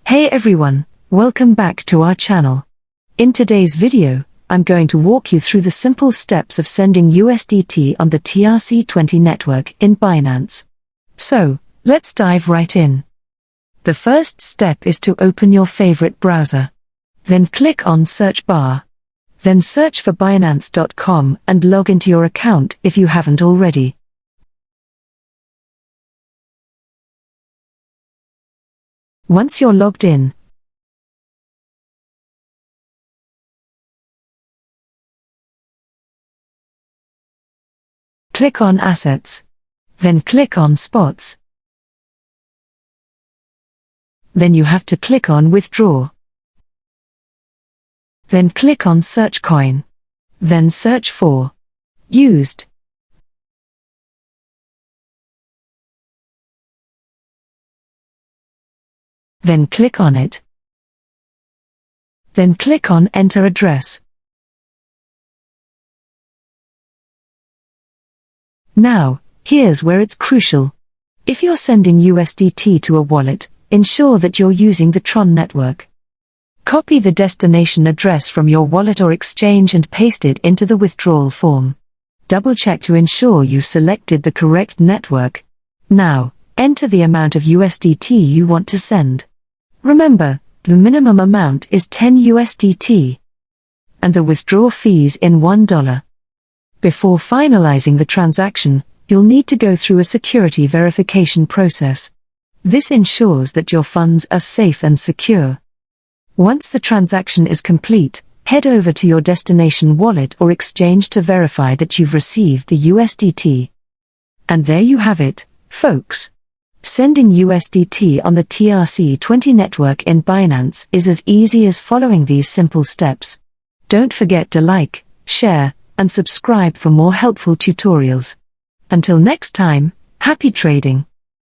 Hey everyone, welcome back to our channel. In today's video, I'm going to walk you through the simple steps of sending USDT on the TRC20 network in Binance. So, let's dive right in. The first step is to open your favorite browser. Then click on search bar. Then search for Binance.com and log into your account if you haven't already. Once you're logged in, click on Assets. Then click on Spots. Then you have to click on Withdraw. Then click on Search Coin. Then search for Used. Then click on it. Then click on Enter Address. Now, here's where it's crucial. If you're sending USDT to a wallet, ensure that you're using the Tron network. Copy the destination address from your wallet or exchange and paste it into the withdrawal form. Double-check to ensure you selected the correct network. Now, enter the amount of USDT you want to send. Remember, the minimum amount is 10 USDT. And the withdrawal fees in $1. Before finalizing the transaction, you'll need to go through a security verification process. This ensures that your funds are safe and secure. Once the transaction is complete, head over to your destination wallet or exchange to verify that you've received the USDT. And there you have it, folks. Sending USDT on the TRC20 network in Binance is as easy as following these simple steps. Don't forget to like, share, and subscribe for more helpful tutorials. Until next time, happy trading!